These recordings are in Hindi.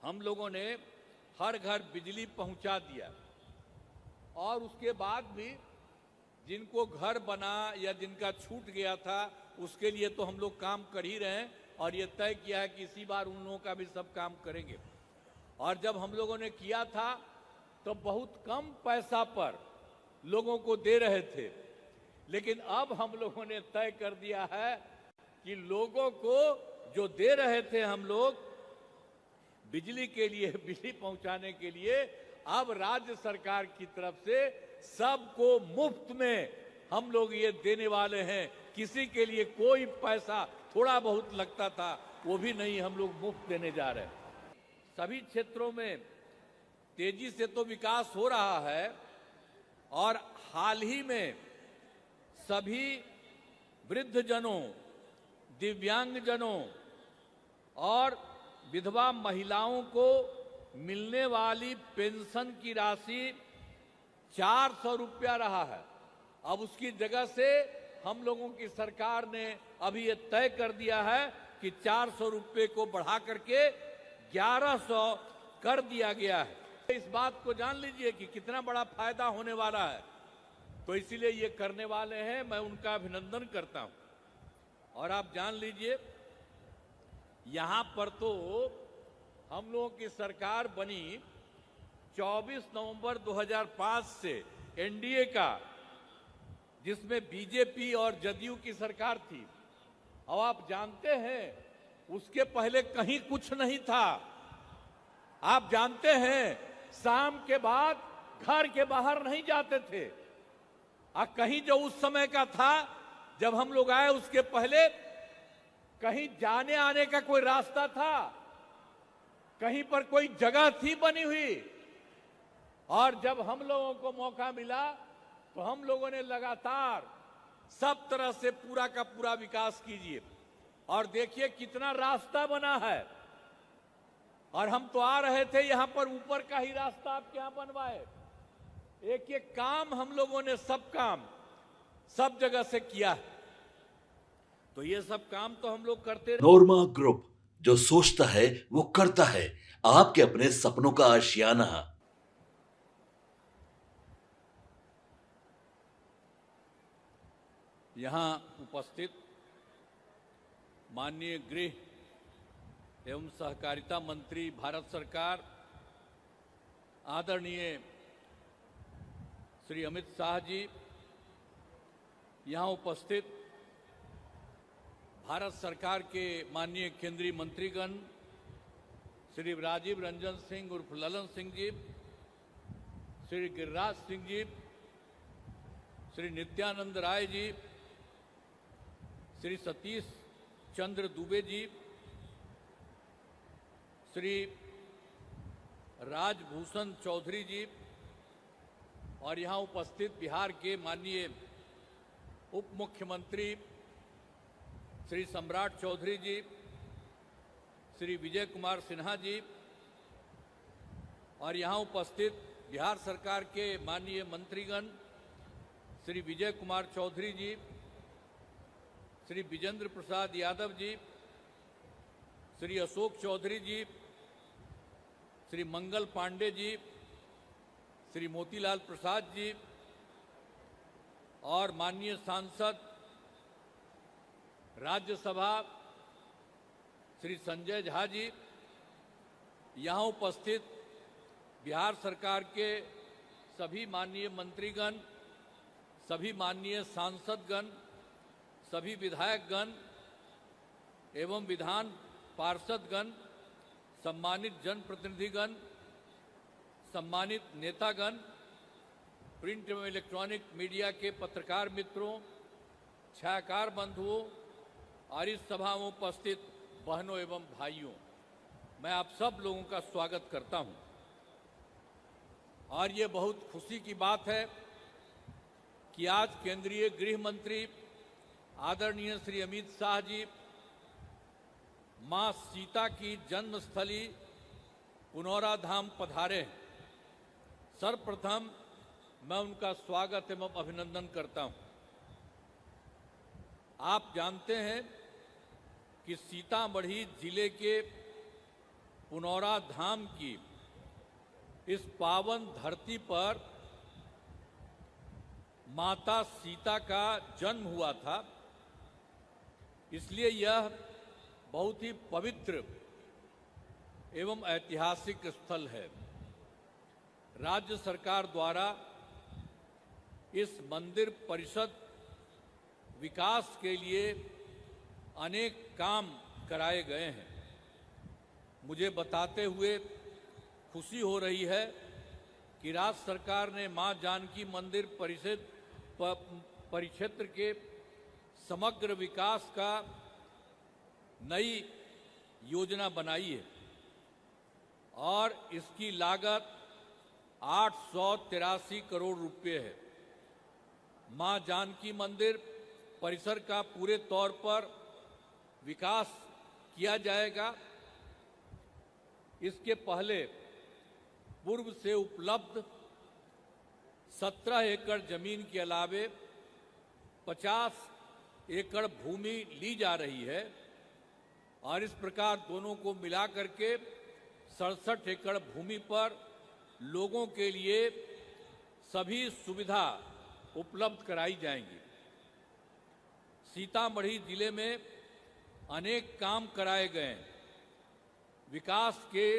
हम लोगों ने हर घर बिजली पहुंचा दिया और उसके बाद भी जिनको घर बना या जिनका छूट गया था उसके लिए तो हम लोग काम कर ही रहे हैं और ये तय किया है कि इसी बार उन लोगों का भी सब काम करेंगे। और जब हम लोगों ने किया था तो बहुत कम पैसा पर लोगों को दे रहे थे, लेकिन अब हम लोगों ने तय कर दिया है कि लोगों को जो दे रहे थे हम लोग बिजली के लिए, बिजली पहुंचाने के लिए, अब राज्य सरकार की तरफ से सबको मुफ्त में हम लोग ये देने वाले हैं। किसी के लिए कोई पैसा थोड़ा बहुत लगता था वो भी नहीं, हम लोग मुफ्त देने जा रहे हैं। सभी क्षेत्रों में तेजी से तो विकास हो रहा है और हाल ही में सभी वृद्धजनों, दिव्यांगजनों और विधवा महिलाओं को मिलने वाली पेंशन की राशि 400 रुपया रहा है। अब उसकी जगह से हम लोगों की सरकार ने अभी ये तय कर दिया है कि 400 रुपये को बढ़ा करके 1100 कर दिया गया है। इस बात को जान लीजिए कि कितना बड़ा फायदा होने वाला है, तो इसीलिए ये करने वाले हैं, मैं उनका अभिनंदन करता हूं। और आप जान लीजिए यहां पर तो हम लोगों की सरकार बनी 24 नवंबर 2005 से एनडीए का, जिसमें बीजेपी और जदयू की सरकार थी। अब आप जानते हैं उसके पहले कहीं कुछ नहीं था। आप जानते हैं शाम के बाद घर के बाहर नहीं जाते थे। कहीं जो उस समय का था जब हम लोग आए उसके पहले कहीं जाने आने का कोई रास्ता था, कहीं पर कोई जगह थी बनी हुई। और जब हम लोगों को मौका मिला तो हम लोगों ने लगातार सब तरह से पूरा का पूरा विकास कीजिए और देखिए कितना रास्ता बना है। और हम तो आ रहे थे यहां पर ऊपर का ही रास्ता आपके यहां बनवाए। एक एक काम हम लोगों ने सब काम सब जगह से किया है, तो ये सब काम तो हम लोग करते रहे। नोरमा ग्रुप, जो सोचता है वो करता है। आपके अपने सपनों का आशियाना। यहां उपस्थित माननीय गृह एवं सहकारिता मंत्री भारत सरकार आदरणीय श्री अमित शाह जी, यहां उपस्थित भारत सरकार के माननीय केंद्रीय मंत्रीगण श्री राजीव रंजन सिंह उर्फ ललन सिंह जी, श्री गिरिराज सिंह जी, श्री नित्यानंद राय जी, श्री सतीश चंद्र दुबे जी, श्री राजभूषण चौधरी जी और यहाँ उपस्थित बिहार के माननीय उप मुख्यमंत्री श्री सम्राट चौधरी जी, श्री विजय कुमार सिन्हा जी और यहाँ उपस्थित बिहार सरकार के माननीय मंत्रीगण श्री विजय कुमार चौधरी जी, श्री विजेंद्र प्रसाद यादव जी, श्री अशोक चौधरी जी, श्री मंगल पांडे जी, श्री मोतीलाल प्रसाद जी और माननीय सांसद राज्यसभा श्री संजय झा जी, यहाँ उपस्थित बिहार सरकार के सभी माननीय मंत्रीगण, सभी माननीय सांसदगण, सभी विधायकगण एवं विधान पार्षदगण, सम्मानित जनप्रतिनिधिगण, सम्मानित नेतागण, प्रिंट एवं इलेक्ट्रॉनिक मीडिया के पत्रकार मित्रों, छायाकार बंधुओं और इस सभा में उपस्थित बहनों एवं भाइयों, मैं आप सब लोगों का स्वागत करता हूं। और ये बहुत खुशी की बात है कि आज केंद्रीय गृह मंत्री आदरणीय श्री अमित शाह जी मां सीता की जन्मस्थली पुनौरा धाम पधारे हैं। सर्वप्रथम मैं उनका स्वागत एवं अभिनंदन करता हूं। आप जानते हैं कि सीतामढ़ी जिले के पुनौरा धाम की इस पावन धरती पर माता सीता का जन्म हुआ था, इसलिए यह बहुत ही पवित्र एवं ऐतिहासिक स्थल है। राज्य सरकार द्वारा इस मंदिर परिषद विकास के लिए अनेक काम कराए गए हैं। मुझे बताते हुए खुशी हो रही है कि राज्य सरकार ने मां जानकी मंदिर परिक्षेत्र के समग्र विकास का नई योजना बनाई है और इसकी लागत 883 करोड़ रुपए है। मां जानकी मंदिर परिसर का पूरे तौर पर विकास किया जाएगा। इसके पहले पूर्व से उपलब्ध 17 एकड़ जमीन के अलावे 50 एकड़ भूमि ली जा रही है और इस प्रकार दोनों को मिला करके 67 एकड़ भूमि पर लोगों के लिए सभी सुविधा उपलब्ध कराई जाएंगी। सीतामढ़ी जिले में अनेक काम कराए गए हैं, विकास के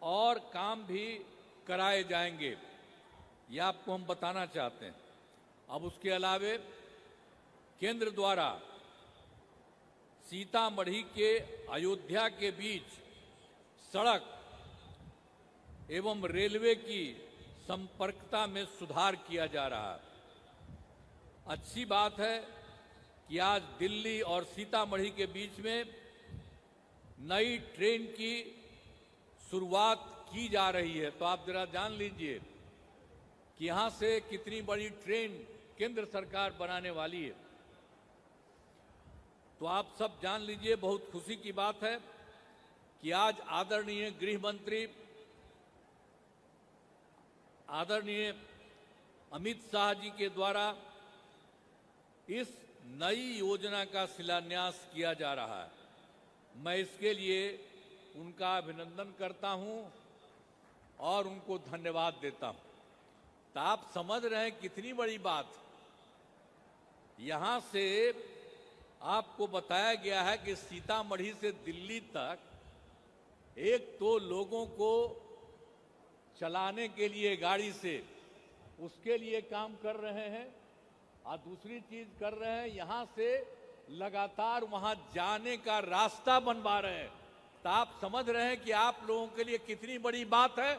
और काम भी कराए जाएंगे, यह आपको हम बताना चाहते हैं। अब उसके अलावे केंद्र द्वारा सीतामढ़ी के अयोध्या के बीच सड़क एवं रेलवे की संपर्कता में सुधार किया जा रहा है। अच्छी बात है कि आज दिल्ली और सीतामढ़ी के बीच में नई ट्रेन की शुरुआत की जा रही है। तो आप जरा जान लीजिए कि यहां से कितनी बड़ी ट्रेन केंद्र सरकार बनाने वाली है। तो आप सब जान लीजिए, बहुत खुशी की बात है कि आज आदरणीय गृह मंत्री आदरणीय अमित शाह जी के द्वारा इस नई योजना का शिलान्यास किया जा रहा है। मैं इसके लिए उनका अभिनंदन करता हूं और उनको धन्यवाद देता हूं। तो आप समझ रहे हैं कितनी बड़ी बात। यहां से आपको बताया गया है कि सीतामढ़ी से दिल्ली तक एक तो लोगों को चलाने के लिए गाड़ी से उसके लिए काम कर रहे हैं और दूसरी चीज कर रहे हैं, यहां से लगातार वहां जाने का रास्ता बनवा रहे हैं। तो आप समझ रहे हैं कि आप लोगों के लिए कितनी बड़ी बात है।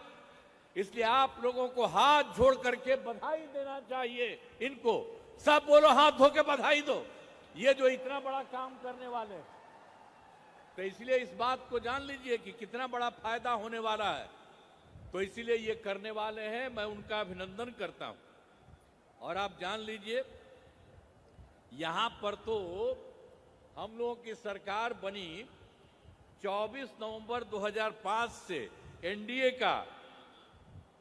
इसलिए आप लोगों को हाथ जोड़ करके बधाई देना चाहिए। इनको सब बोलो, हाथ धो के बधाई दो, ये जो इतना बड़ा काम करने वाले हैं। तो इसलिए इस बात को जान लीजिए कि कितना बड़ा फायदा होने वाला है। तो इसीलिए ये करने वाले हैं, मैं उनका अभिनंदन करता हूं। और आप जान लीजिए, यहां पर तो हम लोगों की सरकार बनी 24 नवंबर 2005 से एनडीए का,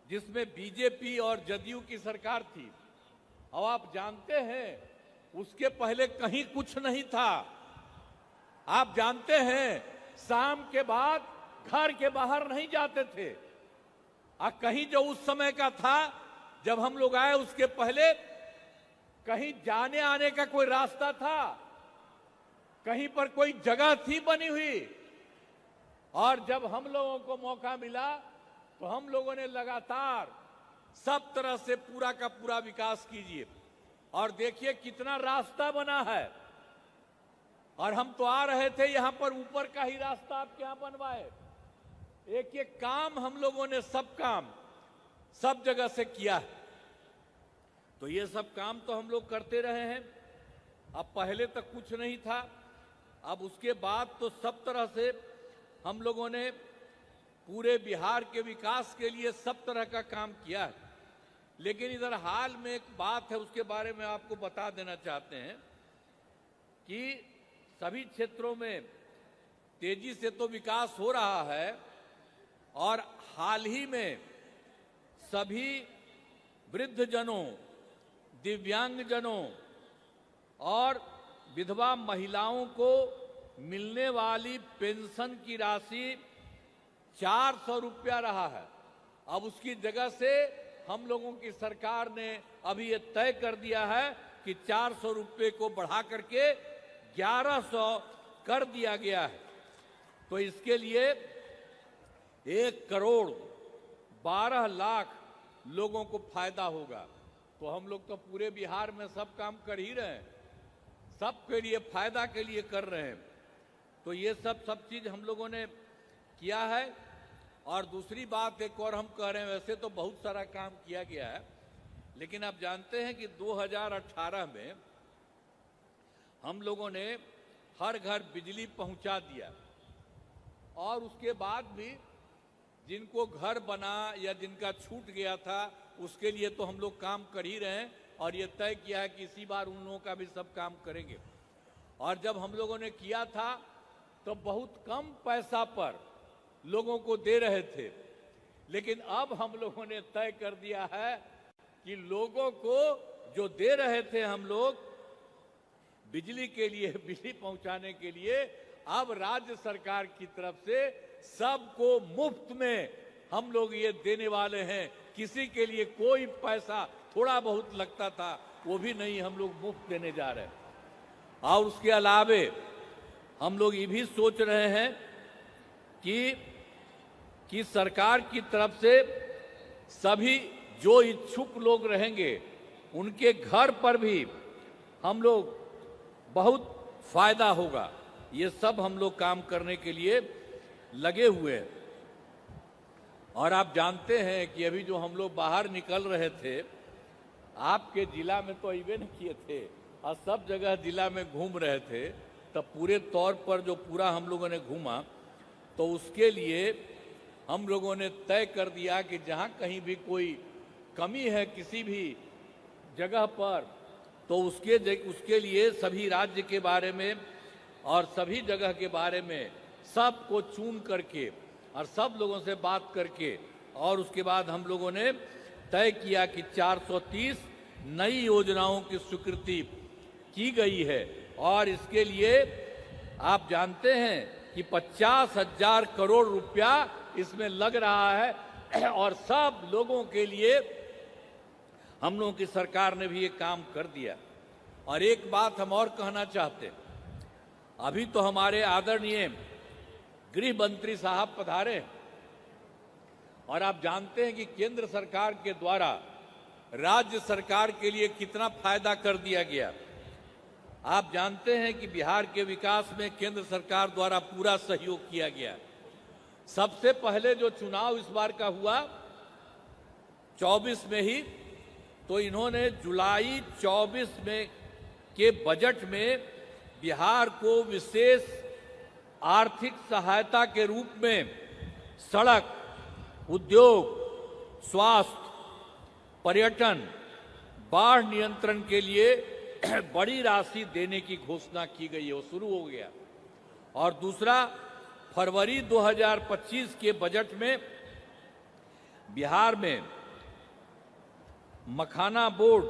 जिसमें बीजेपी और जदयू की सरकार थी। अब आप जानते हैं उसके पहले कहीं कुछ नहीं था। आप जानते हैं शाम के बाद घर के बाहर नहीं जाते थे। कहीं जो उस समय का था जब हम लोग आए, उसके पहले कहीं जाने आने का कोई रास्ता था, कहीं पर कोई जगह थी बनी हुई। और जब हम लोगों को मौका मिला तो हम लोगों ने लगातार सब तरह से पूरा का पूरा विकास कीजिए। और देखिए कितना रास्ता बना है। और हम तो आ रहे थे, यहां पर ऊपर का ही रास्ता आपके यहां बनवाए। एक एक काम हम लोगों ने सब काम सब जगह से किया है। तो ये सब काम तो हम लोग करते रहे हैं। अब पहले तक कुछ नहीं था, अब उसके बाद तो सब तरह से हम लोगों ने पूरे बिहार के विकास के लिए सब तरह का काम किया है। लेकिन इधर हाल में एक बात है, उसके बारे में आपको बता देना चाहते हैं कि सभी क्षेत्रों में तेजी से तो विकास हो रहा है और हाल ही में सभी वृद्धजनों, दिव्यांगजनों और विधवा महिलाओं को मिलने वाली पेंशन की राशि 400 रुपया रहा है। अब उसकी जगह से हम लोगों की सरकार ने अभी ये तय कर दिया है कि 400 रुपये को बढ़ा करके 1100 कर दिया गया है। तो इसके लिए 1,12,00,000 लोगों को फायदा होगा। तो हम लोग तो पूरे बिहार में सब काम कर ही रहे हैं, सबके लिए फायदा के लिए कर रहे हैं। तो ये सब चीज हम लोगों ने किया है। और दूसरी बात एक और हम कह रहे हैं, वैसे तो बहुत सारा काम किया गया है, लेकिन आप जानते हैं कि 2018 में हम लोगों ने हर घर बिजली पहुंचा दिया। और उसके बाद भी जिनको घर बना या जिनका छूट गया था उसके लिए तो हम लोग काम कर ही रहे हैं। और ये तय किया है कि इसी बार उन लोगों का भी सब काम करेंगे। और जब हम लोगों ने किया था तो बहुत कम पैसा पर लोगों को दे रहे थे, लेकिन अब हम लोगों ने तय कर दिया है कि लोगों को जो दे रहे थे हम लोग बिजली के लिए, बिजली पहुंचाने के लिए, अब राज्य सरकार की तरफ से सबको मुफ्त में हम लोग ये देने वाले हैं। किसी के लिए कोई पैसा थोड़ा बहुत लगता था वो भी नहीं, हम लोग मुफ्त देने जा रहे हैं। और उसके अलावे हम लोग ये भी सोच रहे हैं कि सरकार की तरफ से सभी जो इच्छुक लोग रहेंगे उनके घर पर भी हम लोग बहुत फायदा होगा। ये सब हम लोग काम करने के लिए लगे हुए हैं। और आप जानते हैं कि अभी जो हम लोग बाहर निकल रहे थे, आपके जिला में तो अबे नहीं किए थे और सब जगह जिला में घूम रहे थे, तब पूरे तौर पर जो पूरा हम लोगों ने घूमा, तो उसके लिए हम लोगों ने तय कर दिया कि जहाँ कहीं भी कोई कमी है किसी भी जगह पर, तो उसके लिए सभी राज्य के बारे में और सभी जगह के बारे में सबको चुन करके और सब लोगों से बात करके, और उसके बाद हम लोगों ने तय किया कि 430 नई योजनाओं की स्वीकृति की गई है। और इसके लिए आप जानते हैं कि 50,000 करोड़ रुपया इसमें लग रहा है। और सब लोगों के लिए हम लोगों की सरकार ने भी ये काम कर दिया। और एक बात हम और कहना चाहते हैं, अभी तो हमारे आदरणीय गृह मंत्री साहब पधारे और आप जानते हैं कि केंद्र सरकार के द्वारा राज्य सरकार के लिए कितना फायदा कर दिया गया। आप जानते हैं कि बिहार के विकास में केंद्र सरकार द्वारा पूरा सहयोग किया गया। सबसे पहले जो चुनाव इस बार का हुआ 24 में ही, तो इन्होंने जुलाई 24 में के बजट में बिहार को विशेष आर्थिक सहायता के रूप में सड़क, उद्योग, स्वास्थ्य, पर्यटन, बाढ़ नियंत्रण के लिए बड़ी राशि देने की घोषणा की गई है, वो शुरू हो गया। और दूसरा, फरवरी 2025 के बजट में बिहार में मखाना बोर्ड,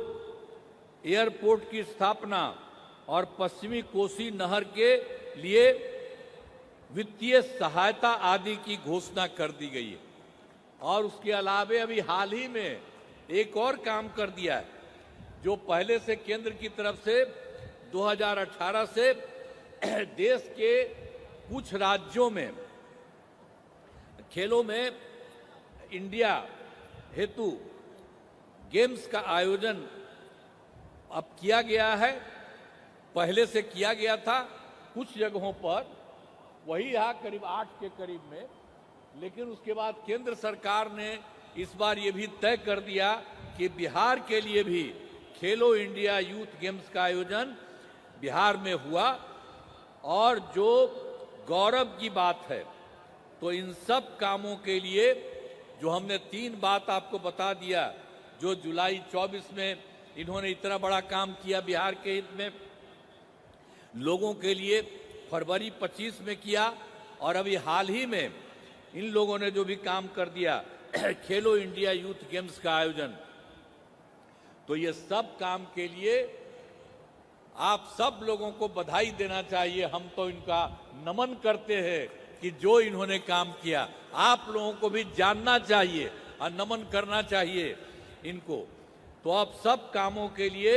एयरपोर्ट की स्थापना और पश्चिमी कोसी नहर के लिए वित्तीय सहायता आदि की घोषणा कर दी गई है। और उसके अलावे अभी हाल ही में एक और काम कर दिया है, जो पहले से केंद्र की तरफ से 2018 से देश के कुछ राज्यों में खेलों में इंडिया हेतु गेम्स का आयोजन अब किया गया है। पहले से किया गया था कुछ जगहों पर, वही यहाँ करीब 8 के करीब में, लेकिन उसके बाद केंद्र सरकार ने इस बार ये भी तय कर दिया कि बिहार के लिए भी खेलो इंडिया यूथ गेम्स का आयोजन बिहार में हुआ। और जो गौरव की बात है, तो इन सब कामों के लिए जो हमने 3 बात आपको बता दिया, जो जुलाई 24 में इन्होंने इतना बड़ा काम किया बिहार के हित में, लोगों के लिए फरवरी 25 में किया, और अभी हाल ही में इन लोगों ने जो भी काम कर दिया खेलो इंडिया यूथ गेम्स का आयोजन, तो ये सब काम के लिए आप सब लोगों को बधाई देना चाहिए। हम तो इनका नमन करते हैं कि जो इन्होंने काम किया आप लोगों को भी जानना चाहिए और नमन करना चाहिए इनको। तो अब सब कामों के लिए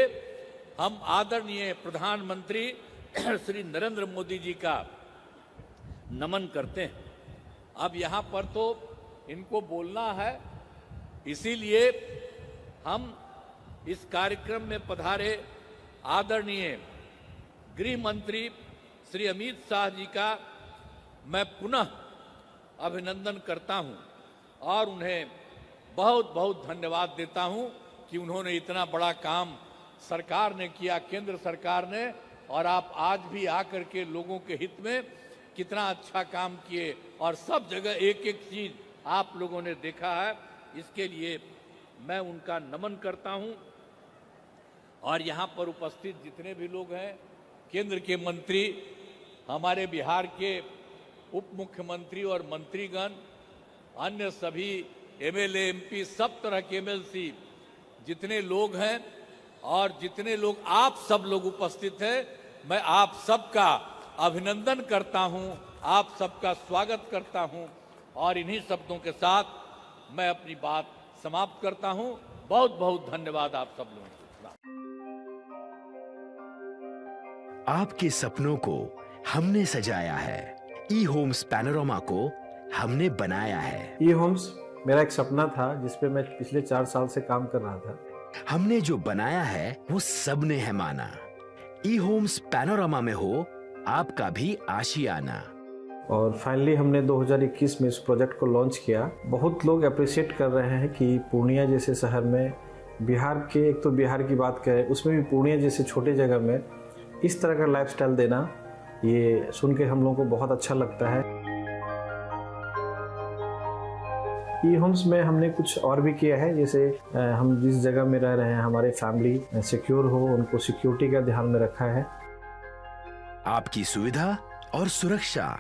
हम आदरणीय प्रधानमंत्री श्री नरेंद्र मोदी जी का नमन करते हैं। अब यहाँ पर तो इनको बोलना है, इसीलिए हम इस कार्यक्रम में पधारे आदरणीय गृह मंत्री श्री अमित शाह जी का मैं पुनः अभिनंदन करता हूं और उन्हें बहुत बहुत धन्यवाद देता हूं कि उन्होंने इतना बड़ा काम सरकार ने किया, केंद्र सरकार ने, और आप आज भी आकर के लोगों के हित में कितना अच्छा काम किए और सब जगह एक एक चीज आप लोगों ने देखा है। इसके लिए मैं उनका नमन करता हूं। और यहाँ पर उपस्थित जितने भी लोग हैं, केंद्र के मंत्री, हमारे बिहार के उप मुख्यमंत्री और मंत्रीगण, अन्य सभी एमएलए एमपी, सब तरह के एमएलसी जितने लोग हैं और जितने लोग आप सब लोग उपस्थित हैं, मैं आप सबका अभिनंदन करता हूं, आप सबका स्वागत करता हूं और इन्हीं शब्दों के साथ मैं अपनी बात समाप्त करता हूं। बहुत बहुत धन्यवाद आप सब लोगों को। आपके सपनों को हमने सजाया है, ई होम्स पैनोरमा को हमने बनाया है। ई होम्स मेरा एक सपना था जिस पे मैं पिछले 4 साल से काम कर रहा था। हमने जो बनाया है वो सबने है माना। ई होम्स पैनोरमा में हो आपका भी आशियाना। और फाइनली हमने 2021 में इस प्रोजेक्ट को लॉन्च किया। बहुत लोग अप्रिशिएट कर रहे हैं कि पूर्णिया जैसे शहर में, बिहार के, एक तो बिहार की बात करें उसमें भी पूर्णिया जैसे छोटे जगह में इस तरह का लाइफस्टाइल देना, ये सुन के हम लोगों को बहुत अच्छा लगता है। ई होम्स में हमने कुछ और भी किया है, जैसे हम जिस जगह में रह रहे हैं हमारे फैमिली सिक्योर हो, उनको सिक्योरिटी का ध्यान में रखा है। आपकी सुविधा और सुरक्षा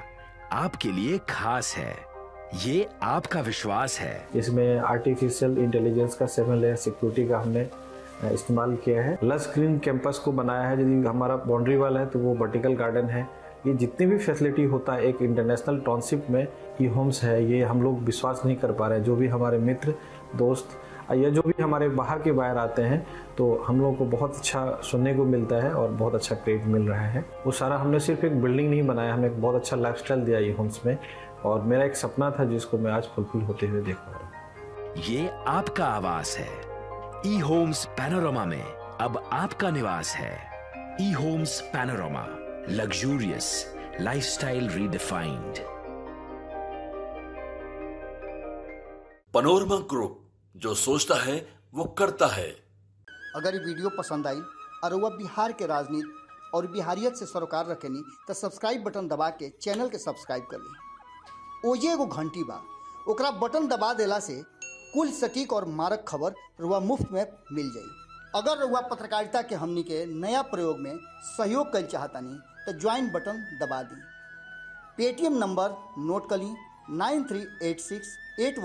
आपके लिए खास है, ये आपका विश्वास है। इसमें आर्टिफिशियल इंटेलिजेंस का 7 लेयर सिक्योरिटी का हमने इस्तेमाल किया है। लस ग्रीन कैंपस को बनाया है। यदि हमारा बाउंड्री वाल है तो वो वर्टिकल गार्डन है। ये जितनी भी फैसिलिटी होता है एक इंटरनेशनल टाउनशिप में ई होम्स है, ये हम लोग विश्वास नहीं कर पा रहे हैं। जो भी हमारे मित्र, दोस्त या जो भी हमारे बाहर के बाहर आते हैं तो हम लोगों को बहुत अच्छा सुनने को मिलता है और बहुत अच्छा क्रेडिट मिल रहा है। वो सारा हमने सिर्फ एक बिल्डिंग नहीं बनाया, हमें एक बहुत अच्छा लाइफस्टाइल दिया ई होम्स में, और मेरा एक सपना था जिसको मैं आज फुलफिल होते हुए देख पा रहा हूँ। ये आपका आवास है। ई होम्स पैनोरमा में अब आपका निवास है। E homes Panorama, luxurious lifestyle redefined. Panorama group, जो सोचता है वो करता है। अगर ये वीडियो पसंद आई और वह बिहार के राजनीति और बिहारियत से सरोकार रखेनी तो सब्सक्राइब बटन दबा के चैनल के सब्सक्राइब कर ली। ओजे एगो घंटी बा, ओकरा बटन दबा देला से कुल सटीक और मारक खबर रुआ मुफ्त में मिल जाई। अगर रुआ पत्रकारिता के हमनी के नया प्रयोग में सहयोग कर चाहतानी तो ज्वाइन बटन दबा दी। पेटीएम नंबर नोट कर ली 938681